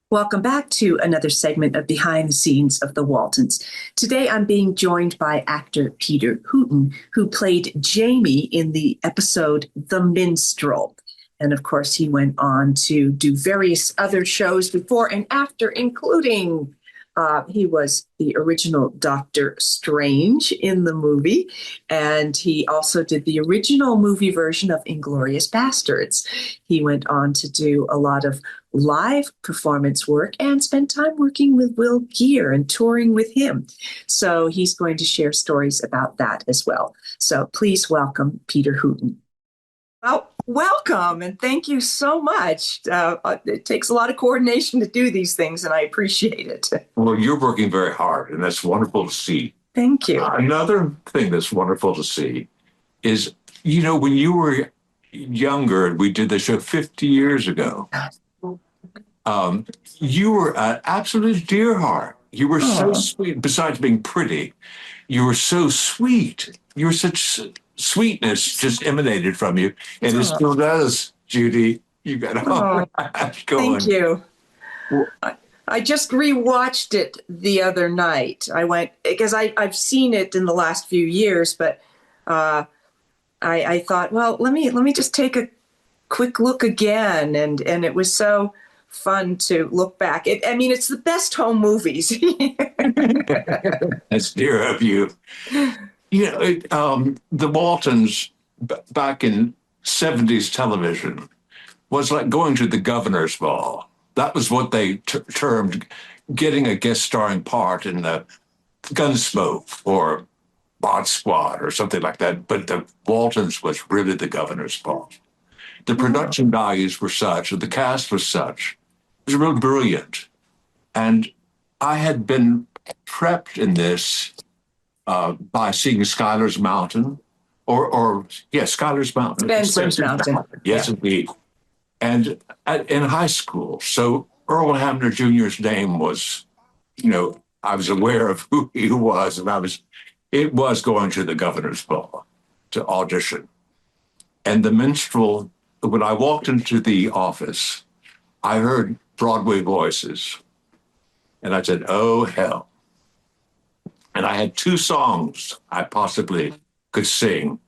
Welcome back to another segment of Behind the Scenes of the Waltons. Today I'm being joined by actor Peter Hooten, who played Jamie in the episode The Minstrel. And of course, he went on to do various other shows before and after, including he was the original Doctor Strange in the movie, and he also did the original movie version of Inglorious Bastards. He went on to do a lot of live performance work and spent time working with Will Geer and touring with him. So he's going to share stories about that as well. So please welcome Peter Hooten. Well, welcome, and thank you so much. It takes a lot of coordination to do these things, and I appreciate it. Well, you're working very hard, and that's wonderful to see. Thank you. Another thing that's wonderful to see is, when you were younger, we did the show 50 years ago. You were an absolute dear heart. You were so sweet. Besides being pretty, you were so sweet. You were such sweetness just emanated from you, and it still does, Judy. You got going. Thank you. I just rewatched it the other night. I went because I've seen it in the last few years, but I thought, well, let me just take a quick look again, and it was so fun to look back. It's the best home movies. That's dear of you. The Waltons back in 70s television was like going to the governor's ball. That was what they termed getting a guest starring part in the Gunsmoke or Bod Squad or something like that. But the Waltons was really the governor's ball. The production values were such, and the cast was such. It was really brilliant. And I had been prepped in this by seeing Schuyler's Mountain, Schuyler's Mountain. Spencer's Mountain. Yes, indeed. And in high school, so Earl Hamner Jr.'s name was, I was aware of who he was, and it was going to the governor's ball to audition. And the Minstrel, when I walked into the office, I heard Broadway voices, and I said, oh, hell. And I had two songs I possibly could sing,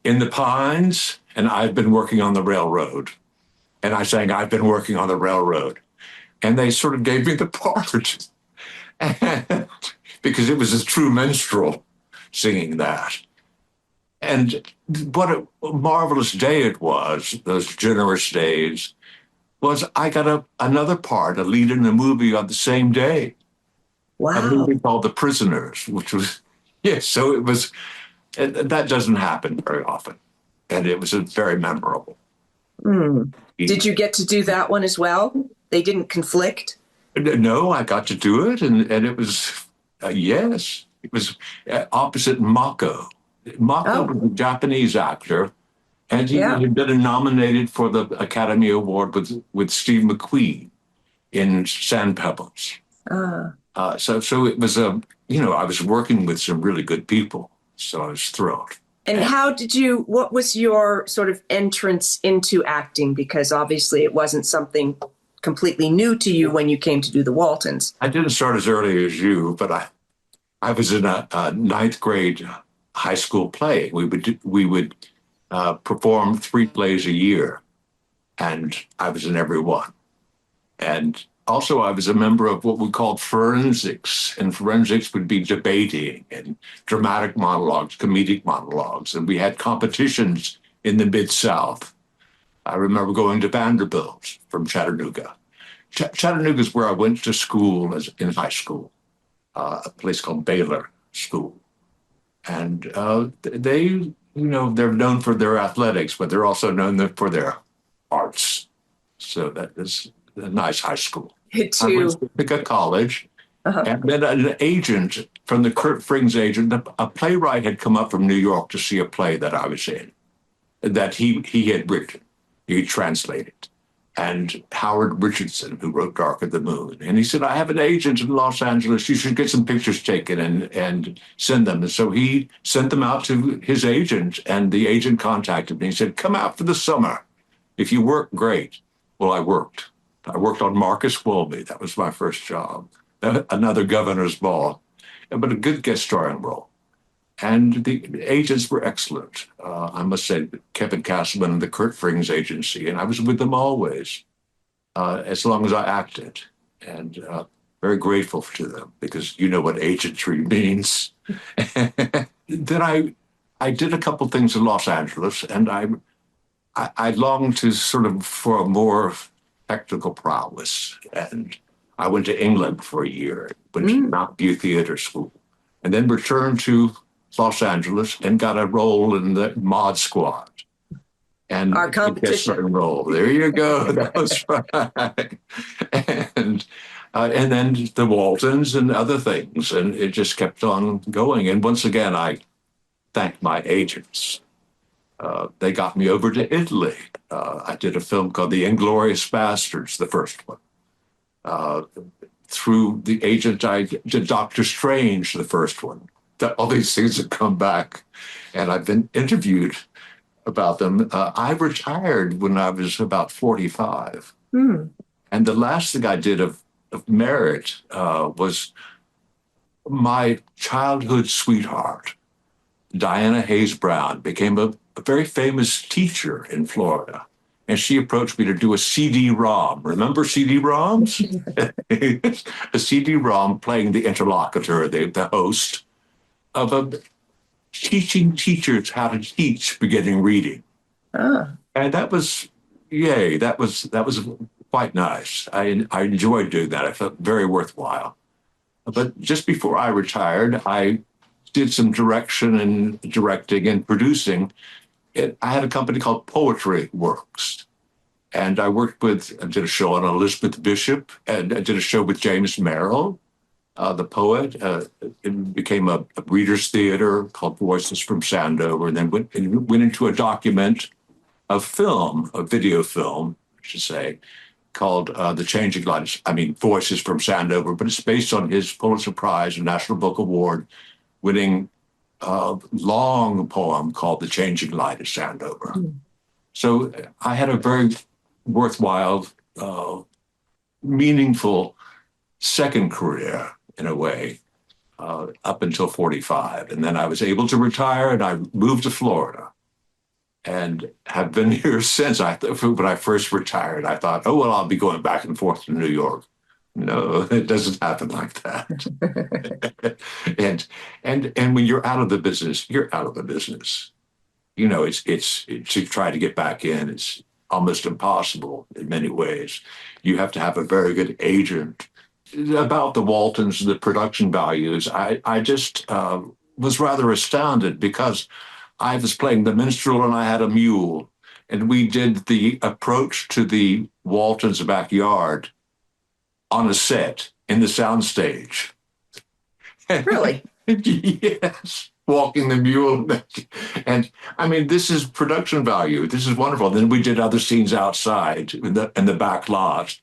In the Pines and I've Been Working on the Railroad. And I sang, I've been working on the railroad. And they sort of gave me the part. And because it was a true minstrel singing that. And what a marvelous day it was, those generous days, was I got another part, a lead in a movie on the same day. Wow. A movie called The Prisoners, which was, so it was, that doesn't happen very often. And it was very memorable. Did you get to do that one as well? They didn't conflict? No, I got to do it. And it was, yes, it was opposite Mako. Mako was a Japanese actor, and he had been nominated for the Academy Award with Steve McQueen in Sand Pebbles. So it was I was working with some really good people, so I was thrilled. And what was your sort of entrance into acting? Because obviously it wasn't something completely new to you when you came to do the Waltons. I didn't start as early as you, but I was in a ninth grade high school play. We would perform 3 plays a year, and I was in every one. And also, I was a member of what we called forensics, and forensics would be debating and dramatic monologues, comedic monologues, and we had competitions in the Mid-South. I remember going to Vanderbilt from Chattanooga. Chattanooga is where I went to school in high school, a place called Baylor School. And they're known for their athletics, but they're also known for their arts. So that is a nice high school. I went to pick a college, and then an agent from the Kurt Frings agent, a playwright had come up from New York to see a play that I was in, that he had written, he translated. And Howard Richardson, who wrote Dark of the Moon. And he said, I have an agent in Los Angeles. You should get some pictures taken and send them. And so he sent them out to his agent, and the agent contacted me. He said, come out for the summer. If you work, great. Well, I worked. I worked on Marcus Welby. That was my first job. Another governor's ball, but a good guest starring role. And the agents were excellent. I must say, Kevin Castleman and the Kurt Frings agency, and I was with them always, as long as I acted. And very grateful to them because you know what agentry means. Then I did a couple things in Los Angeles, and I longed to sort of for a more technical prowess. And I went to England for a year, went to Mount View Theater School, and then returned to Los Angeles and got a role in the Mod Squad. And our competition role. There you go. That was right. And then the Waltons and other things, and it just kept on going. And once again, I thank my agents. They got me over to Italy. I did a film called The Inglorious Bastards, the first one. Through the agent, I did Doctor Strange, the first one. All these things have come back, and I've been interviewed about them. I retired when I was about 45. And the last thing I did of merit was my childhood sweetheart, Diana Hayes Brown, became a very famous teacher in Florida. And she approached me to do a CD-ROM. Remember CD-ROMs? A CD-ROM playing the interlocutor, the host, of teaching teachers how to teach beginning reading. And that was, yay, that was quite nice. I enjoyed doing that. I felt very worthwhile. But just before I retired, I did some directing and producing. I had a company called Poetry Works. And I did a show on Elizabeth Bishop, and I did a show with James Merrill, the poet. It became a reader's theater called Voices from Sandover, and then went into a video film, I should say, called The Changing Light. Voices from Sandover, but it's based on his Pulitzer Prize and National Book Award winning long poem called The Changing Light of Sandover. So I had a very worthwhile, meaningful second career, in a way, up until 45. And then I was able to retire, and I moved to Florida and have been here since. When I first retired, I thought, oh, well, I'll be going back and forth to New York. No, it doesn't happen like that. and when you're out of the business, you're out of the business. You know, it's to try to get back in, it's almost impossible in many ways. You have to have a very good agent. About the Waltons, the production values, I just was rather astounded because I was playing the minstrel and I had a mule, and we did the approach to the Waltons' backyard on a set in the soundstage. Really? Yes. Walking the mule. And this is production value. This is wonderful. Then we did other scenes outside in the back lot.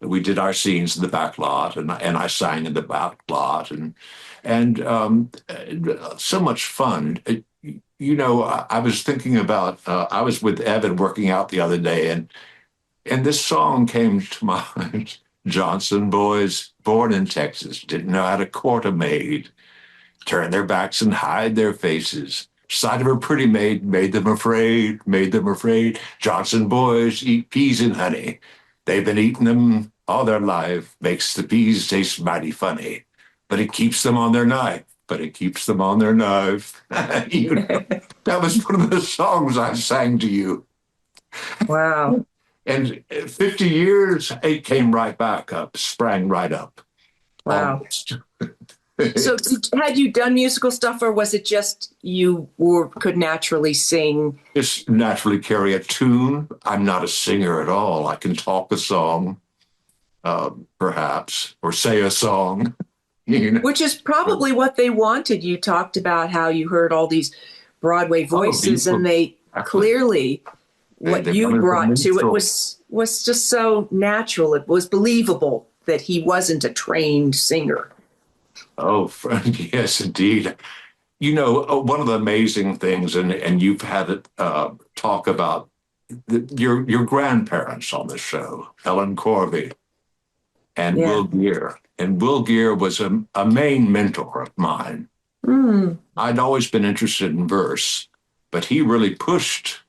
We did our scenes in the back lot, and I sang in the back lot, and so much fun. I was thinking about, I was with Evan working out the other day, and this song came to mind. Johnson boys, born in Texas, didn't know how to court a maid. Turn their backs and hide their faces. Sight of a pretty maid made them afraid. Johnson boys eat peas and honey. They've been eating them all their life. Makes the peas taste mighty funny. But it keeps them on their knife. That was one of the songs I sang to you. Wow. And 50 years, it came right back up, sprang right up. Wow. Almost. So had you done musical stuff, or was it just you could naturally sing? Just naturally carry a tune. I'm not a singer at all. I can talk a song, perhaps, or say a song. Which is probably what they wanted. You talked about how you heard all these Broadway voices, and they clearly, what you brought to it was just so natural. It was believable that he wasn't a trained singer. Oh, yes, indeed. One of the amazing things, and you've had it talk about your grandparents on the show, Ellen Corvey and Yeah. Will Geer. And Will Geer was a main mentor of mine. Mm. I'd always been interested in verse, but he really pushed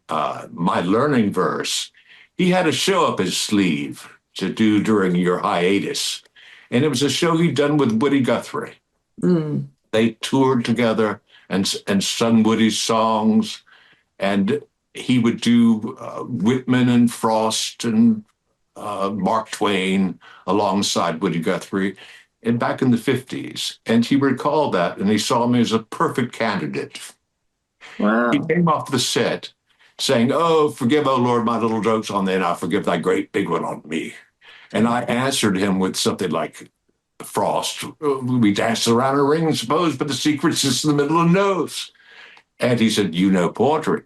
my learning verse. He had a show up his sleeve to do during your hiatus, and it was a show he'd done with Woody Guthrie. Mm. They toured together and sung Woody's songs, and he would do Whitman and Frost and Mark Twain alongside Woody Guthrie and back in the 50s. And he recalled that, and he saw me as a perfect candidate. He Wow. came off the set saying, "Oh, forgive, oh Lord, my little jokes on thee, and I forgive thy great big one on me." And I answered him with something like, Frost, we danced around a ring, suppose, but the secret's just in the middle of the nose. And he said, "You know poetry."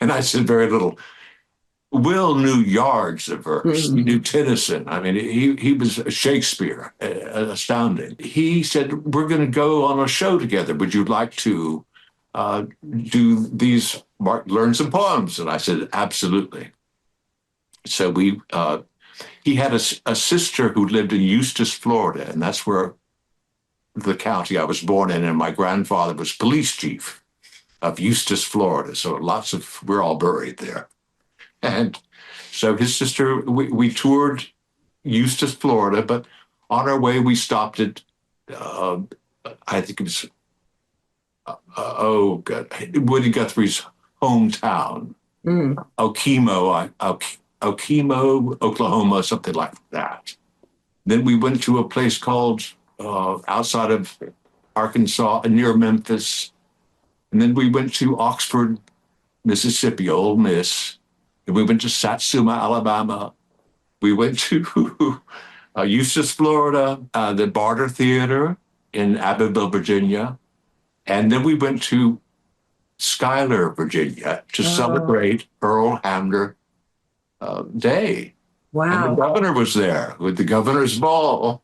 And I said, "Very little." Will knew yards of verse. He Mm. knew Tennyson. I mean, he was Shakespeare, astounding. He said, "We're going to go on a show together. Would you like to do these, learn some poems?" And I said, "Absolutely." So he had a sister who lived in Eustis, Florida, and that's where the county I was born in. And my grandfather was police chief of Eustis, Florida. So we're all buried there. And so his sister, we toured Eustis, Florida, but on our way, we stopped at, I think it was, oh, God, Woody Guthrie's hometown, Mm. Okemo, Oklahoma, something like that. Then we went to a place called outside of Arkansas, near Memphis. And then we went to Oxford, Mississippi, Ole Miss. And we went to Satsuma, Alabama. We went to Eustis, Florida, the Barter Theater in Abbeville, Virginia. And then we went to Schuyler, Virginia to celebrate Earl Hamner Day. And the Wow. governor was there with the governor's ball.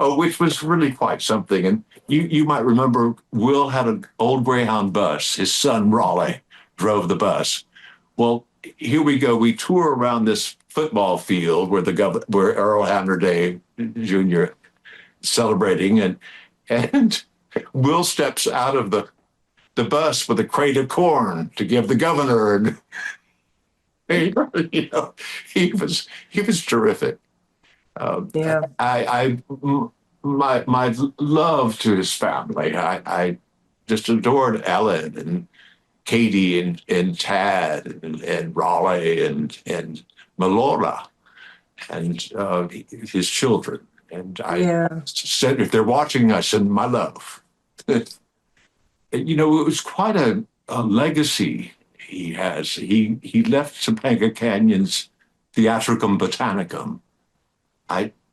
Oh, which was really quite something. And you might remember Will had an old Greyhound bus. His son, Raleigh, drove the bus. Well, here we go. We tour around this football field where Earl Hamner Day Jr. celebrating, and Will steps out of the bus with a crate of corn to give the governor, and you know, he was terrific. Yeah. My love to his family. I just adored Ellen and Katie and Tad and Raleigh and Melora and his children. And I Yeah. said, if they're watching, I send my love. You know, it was quite a legacy he has. He left Topanga Canyon's Theatricum Botanicum.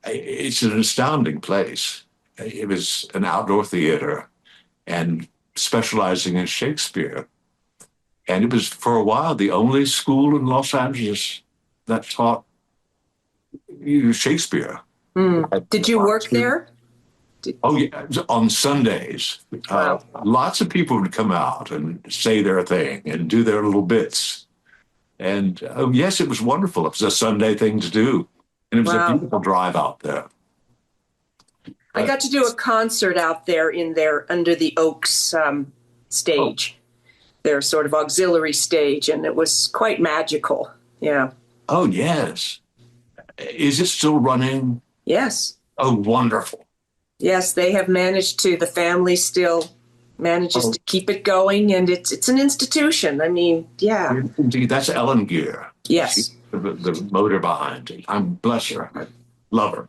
It's an astounding place. It was an outdoor theater and specializing in Shakespeare. And it was, for a while, the only school in Los Angeles that taught Shakespeare. Mm. Did you work there? Oh, yeah, on Sundays. Wow. Lots of people would come out and say their thing and do their little bits. And yes, it was wonderful. It was a Sunday thing to do. And it was a Wow. beautiful drive out there. I got to do a concert out there in their Under the Oaks stage, their sort of auxiliary stage, and it was quite magical. Yeah. Oh, yes. Is it still running? Yes. Oh, wonderful. Yes, they have managed to. The family still manages to keep it going, and it's an institution. I mean, yeah. Indeed, that's Ellen Geer. Yes. She's the motor behind it. I'm bless her. I love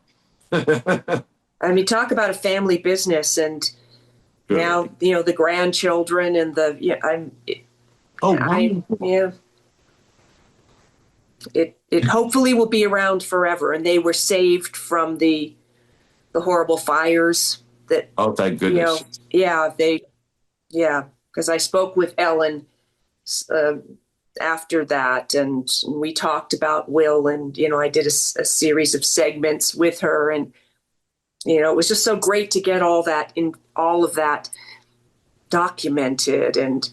her. I mean, talk about a family business, and Good. now the grandchildren and the It hopefully will be around forever, and they were saved from the horrible fires that. Oh, thank goodness. Because I spoke with Ellen after that, and we talked about Will, and I did a series of segments with her, and it was just so great to get all of that documented, and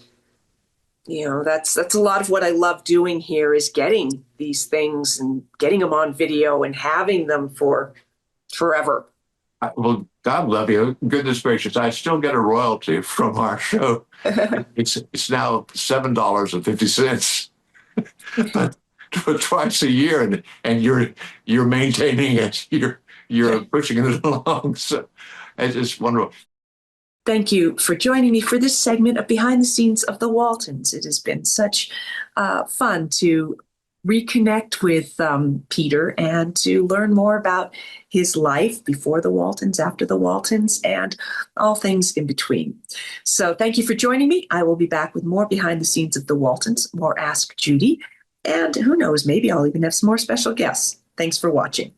That's a lot of what I love doing here is getting these things and getting them on video and having them for forever. Well, God love you. Goodness gracious, I still get a royalty from our show. It's now $7.50, but twice a year, and you're maintaining it. You're pushing it along. So it's just wonderful. Thank you for joining me for this segment of Behind the Scenes of the Waltons. It has been such fun to reconnect with Peter and to learn more about his life before the Waltons, after the Waltons, and all things in between. So thank you for joining me. I will be back with more Behind the Scenes of the Waltons, more Ask Judy, and who knows, maybe I'll even have some more special guests. Thanks for watching.